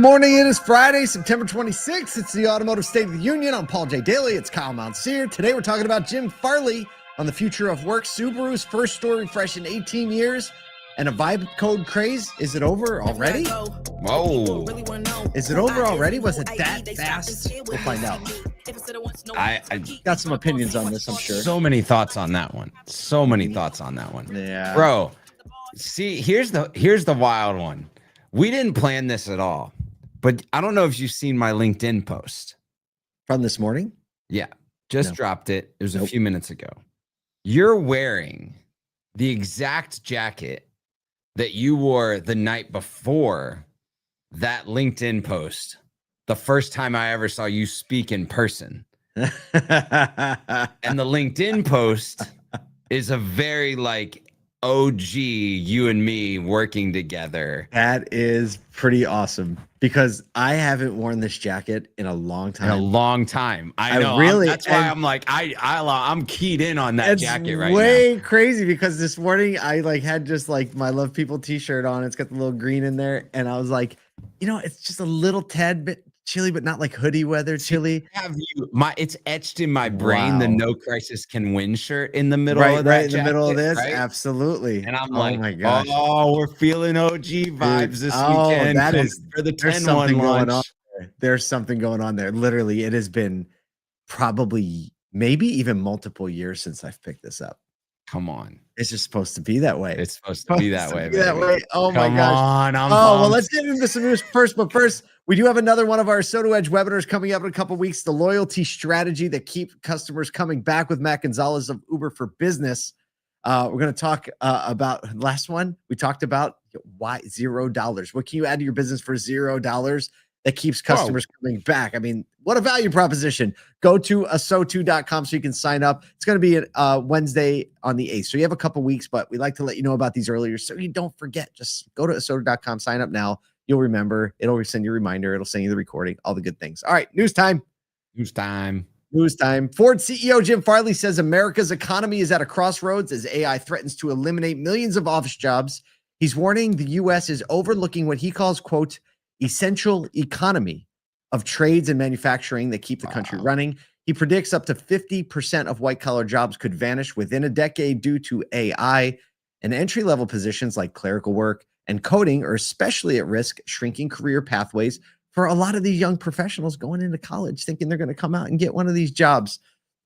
morning. It is Friday, September 26th. It's the Automotive State of the Union. I'm Paul J. Daly. It's Kyle Mountsier. Today we're talking about Jim Farley on the future of work, Subaru's first store refresh in 18 years, and a vibe code craze. Is it over already? Whoa. Is it over already? Was it that fast? We'll find out. I Got some opinions on this, I'm sure. So many thoughts on that one. Yeah. Bro, see, here's the wild one. We didn't plan this at all, but I don't know if you've seen my LinkedIn post. From this morning? Yeah, just No. dropped it. It was a few minutes ago. You're wearing the exact jacket that you wore the night before that LinkedIn post, the first time I ever saw you speak in person. And the LinkedIn post is a very OG, you and me working together. That is pretty awesome because I haven't worn this jacket in a long time. I know. That's why I'm like, I'm keyed in on that jacket right now. Way crazy because this morning I had just my Love People t-shirt on. It's got the little green in there. And I was like, it's just a little tad bit chilly, but not like hoodie weather chilly. It's etched in my brain, the No Crisis Can Win shirt in the middle of that right in jacket, the middle of this. right? Absolutely. And I'm oh my gosh. We're feeling OG vibes this weekend. That is for the there's 10-1 something going launch. on there. There's something going on there. Literally, it has been probably maybe even multiple years since I've picked this up. Come on. It's just supposed to be that way. It's supposed to be that way. Oh my Come gosh. on, well, let's get into some news first. But first, we do have another one of our ASOTU Edge webinars coming up in a couple of weeks. The loyalty strategy that keeps customers coming back with Matt Gonzalez of Uber for Business. We're going to talk about last one. We talked about why $0. What can you add to your business for $0 that keeps customers coming back? I mean, what a value proposition. Go to ASOTU.com so you can sign up. It's going to be Wednesday on the 8th. So you have a couple weeks, but we like to let you know about these earlier so you don't forget. Just go to ASOTU.com, sign up now. You'll remember. It'll send you a reminder. It'll send you the recording, all the good things. All right, news time. Ford CEO Jim Farley says America's economy is at a crossroads as AI threatens to eliminate millions of office jobs. He's warning the U.S. is overlooking what he calls, quote, essential economy of trades and manufacturing that keep the country running. He predicts up to 50% of white-collar jobs could vanish within a decade due to AI, and entry-level positions like clerical work and coding are especially at risk, shrinking career pathways for a lot of these young professionals going into college thinking they're going to come out and get one of these jobs.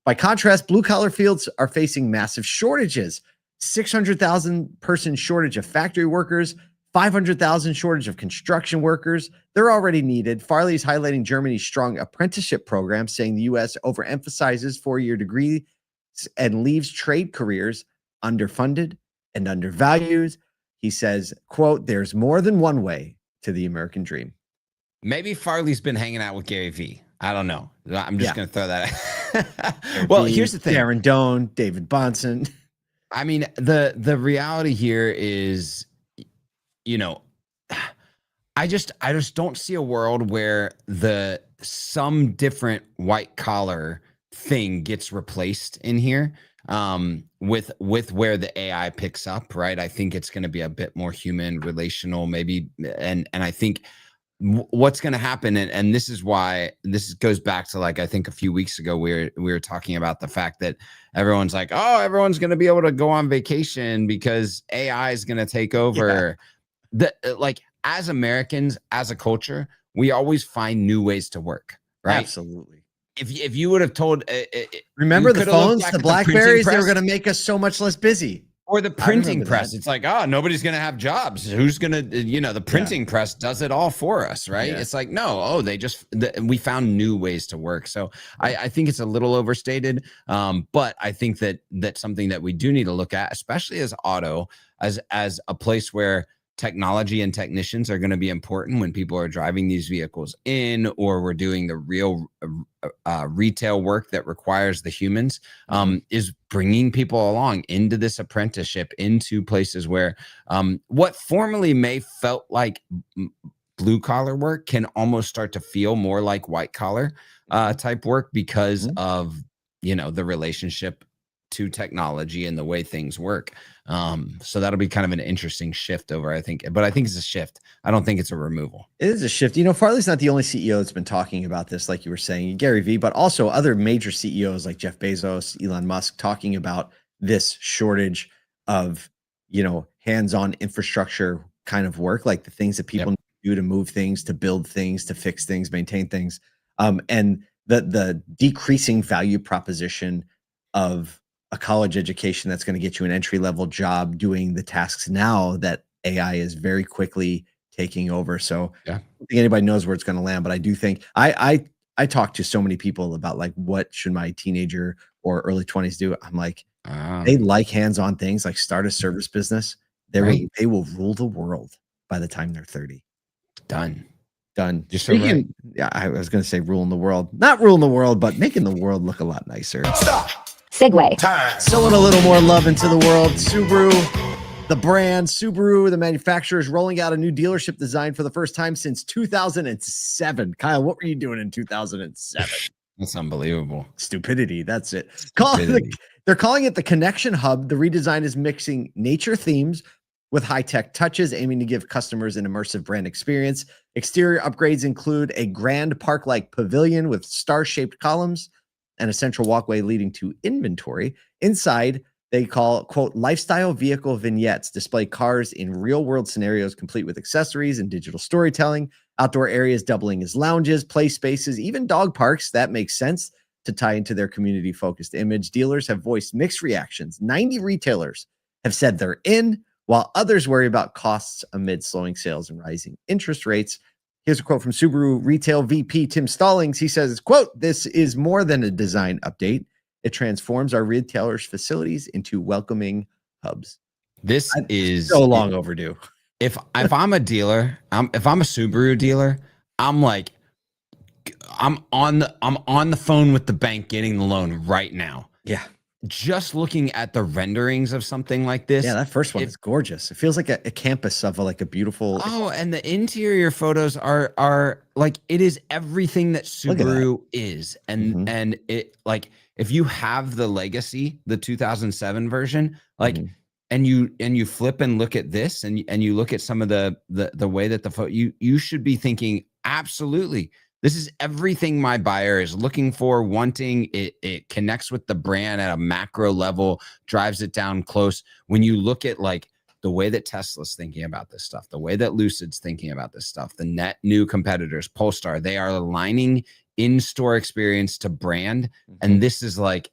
By contrast, blue-collar fields are facing massive shortages, 600,000 person shortage of factory workers, 500,000 shortage of construction workers. They're already needed. Farley is highlighting Germany's strong apprenticeship program, saying the U.S. overemphasizes four-year degrees and leaves trade careers underfunded and undervalued. He says, quote, there's more than one way to the American dream. Maybe Farley's been hanging out with Gary Vee. I don't know. I'm just going to throw that. Well, here's the thing. Darren Doan, David Bonson. I mean, the reality here is, I just don't see a world where some different white collar thing gets replaced in here with where the AI picks up, right? I think it's going to be a bit more human, relational, maybe, and I think what's going to happen, and this is why this goes back to I think a few weeks ago we were talking about the fact that everyone's like, oh, everyone's going to be able to go on vacation because AI is going to take over. As Americans, as a culture, we always find new ways to work, right? Absolutely. If you would have told, remember the phones, the Blackberries, they were going to make us so much less busy. Or the printing press. It's like, nobody's going to have jobs. Who's going to, the printing press does it all for us, right? Yeah. It's like, no, we found new ways to work. So I think it's a little overstated. But I think that's something that we do need to look at, especially as auto, as a place where technology and technicians are going to be important when people are driving these vehicles in, or we're doing the real retail work that requires the humans, is bringing people along into this apprenticeship, into places where what formerly may felt like blue collar work can almost start to feel more like white collar type work because of, the relationship to technology and the way things work. So that'll be kind of an interesting shift over, I think. But I think it's a shift. I don't think it's a removal. It is a shift. Farley's not the only CEO that's been talking about this, like you were saying, Gary Vee, but also other major CEOs like Jeff Bezos, Elon Musk, talking about this shortage of, hands-on infrastructure kind of work, like the things that people need to do to move things, to build things, to fix things, maintain things. And the decreasing value proposition of a college education that's going to get you an entry-level job doing the tasks now that AI is very quickly taking over. So I don't think anybody knows where it's going to land, but I do think I talk to so many people about like, what should my teenager or early 20s do? I'm like, they like hands-on things, like start a service business. They will rule the world by the time they're 30. Done. Just speaking, yeah, I was going to say ruling the world, not ruling the world, but making the world look a lot nicer. Stop. Segue. Sowing a little more love into the world. Subaru, the brand, Subaru, the manufacturer, is rolling out a new dealership design for the first time since 2007. Kyle, what were you doing in 2007? That's unbelievable. Stupidity. That's it. They're calling it the Connection Hub. The redesign is mixing nature themes with high-tech touches, aiming to give customers an immersive brand experience. Exterior upgrades include a grand park-like pavilion with star-shaped columns and a central walkway leading to inventory. Inside, they call, quote, lifestyle vehicle vignettes, display cars in real-world scenarios complete with accessories and digital storytelling. Outdoor areas doubling as lounges, play spaces, even dog parks. That makes sense to tie into their community-focused image. Dealers have voiced mixed reactions. 90 retailers have said they're in, while others worry about costs amid slowing sales and rising interest rates. Here's a quote from Subaru Retail VP Tim Stallings. He says, quote, "This is more than a design update. It transforms our retailers' facilities into welcoming hubs." This is so long overdue. If I'm a dealer, if I'm a Subaru dealer, I'm like, I'm on the phone with the bank getting the loan right now. Yeah. Just looking at the renderings of something like this. Yeah, that first one is gorgeous. It feels like a campus of like a beautiful. Oh, and the interior photos are like, it is everything that Subaru is. And it, like, if you have the legacy, the 2007 version, like, and you flip and look at this and you look at some of the way that the photo, you should be thinking, absolutely, this is everything my buyer is looking for, wanting. It connects with the brand at a macro level, drives it down close. When you look at like the way that Tesla's thinking about this stuff, the way that Lucid's thinking about this stuff, the net new competitors, Polestar, they are aligning in-store experience to brand. And this is like,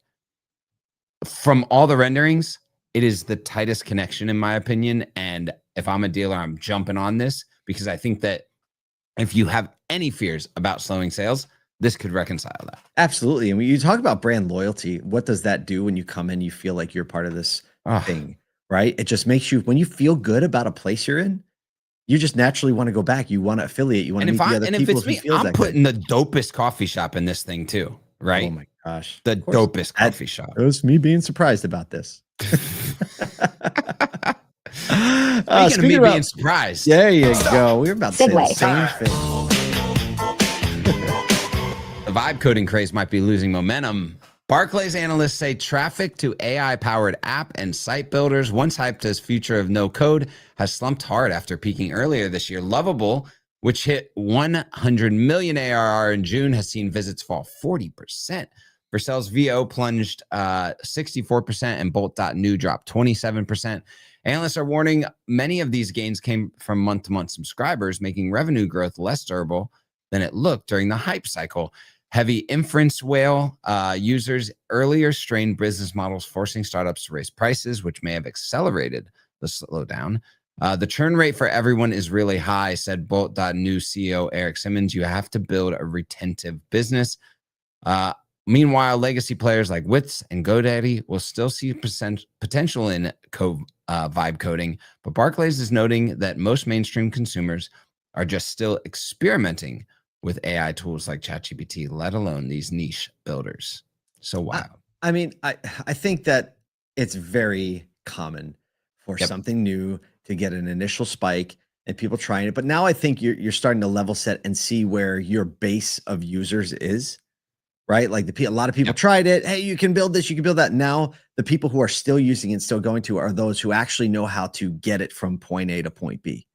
from all the renderings, it is the tightest connection in my opinion. And if I'm a dealer, I'm jumping on this because I think that if you have any fears about slowing sales, this could reconcile that. Absolutely. And when you talk about brand loyalty, what does that do when you come in, you feel like you're part of this thing, right? It just makes you, when you feel good about a place you're in, you just naturally want to go back. You want to affiliate. You want to meet the other people. And if it's me, I'm putting the dopest coffee shop in this thing too, right? Oh my gosh. The dopest coffee shop. It was me being surprised about this. Speaking of me being surprised. There you go. We were about to say the same thing. The vibe coding craze might be losing momentum. Barclays analysts say traffic to AI-powered app and site builders, once hyped as future of no code, has slumped hard after peaking earlier this year. Lovable, which hit 100 million ARR in June, has seen visits fall 40%. Vercel's VO plunged 64% and Bolt.new dropped 27%. Analysts are warning many of these gains came from month-to-month subscribers, making revenue growth less durable than it looked during the hype cycle. Heavy inference whale users earlier strained business models, forcing startups to raise prices, which may have accelerated the slowdown. The churn rate for everyone is really high, said Bolt.new CEO Eric Simmons. You have to build a retentive business. Meanwhile, legacy players like Wits and GoDaddy will still see potential in vibe coding, but Barclays is noting that most mainstream consumers are just still experimenting with AI tools like ChatGPT, let alone these niche builders. So wow. I mean, I think that it's very common for something new to get an initial spike and people trying it. But now I think you're starting to level set and see where your base of users is. right? Like a lot of people tried it. Hey, you can build this, you can build that. Now the people who are still using it, still going to, are those who actually know how to get it from point A to point B.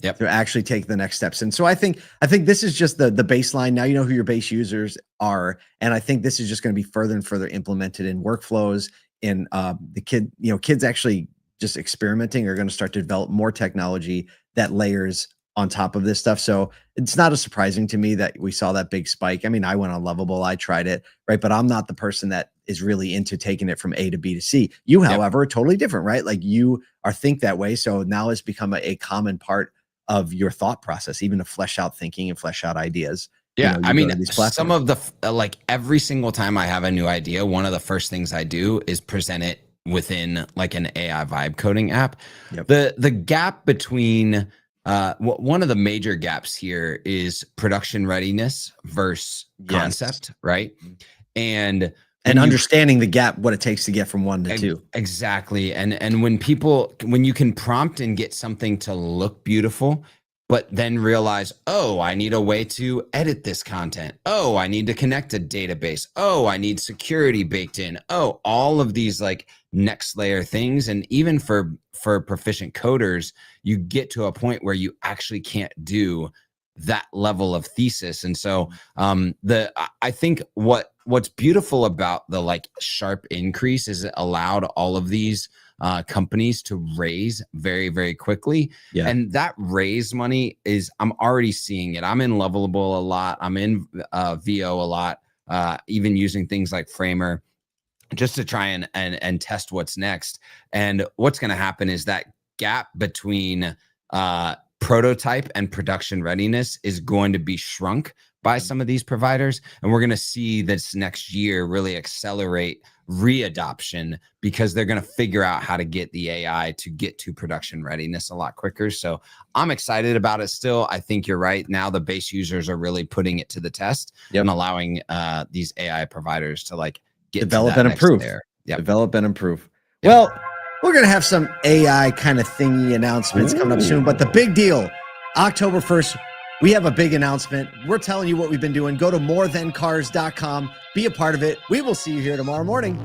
To actually take the next steps. And so I think this is just the baseline. Now you know who your base users are, and I think this is just going to be further and further implemented in workflows. In kids actually just experimenting are going to start to develop more technology that layers on top of this stuff. So it's not as surprising to me that we saw that big spike. I mean, I went on Lovable, I tried it, right? But I'm not the person that is really into taking it from A to B to C. You, however, are totally different, right? Like you think that way. So now it's become a common part of your thought process, even to flesh out thinking and flesh out ideas. Yeah. I mean, some of the, like every single time I have a new idea, one of the first things I do is present it within like an AI vibe coding app. The gap between, one of the major gaps here is production readiness versus concept, right? And understanding the gap, what it takes to get from 1 to 2. Exactly. And when you can prompt and get something to look beautiful, but then realize, oh, I need a way to edit this content. Oh, I need to connect a database. Oh, I need security baked in. Oh, all of these like next layer things. And even for proficient coders, you get to a point where you actually can't do that level of thesis. And so I think what's beautiful about the like sharp increase is it allowed all of these companies to raise very, very quickly. And that raise money I'm already seeing it. I'm in Lovable a lot. I'm in VO a lot, even using things like Framer just to try and test what's next. And what's going to happen is that gap between prototype and production readiness is going to be shrunk by some of these providers. And we're going to see this next year really accelerate readoption because they're going to figure out how to get the AI to get to production readiness a lot quicker. So I'm excited about it still. I think you're right. Now the base users are really putting it to the test and allowing these AI providers to like develop and improve. Develop and improve. Well, we're going to have some AI kind of thingy announcements coming up soon, but the big deal, October 1st, we have a big announcement. We're telling you what we've been doing. Go to morethancars.com. Be a part of it. We will see you here tomorrow morning.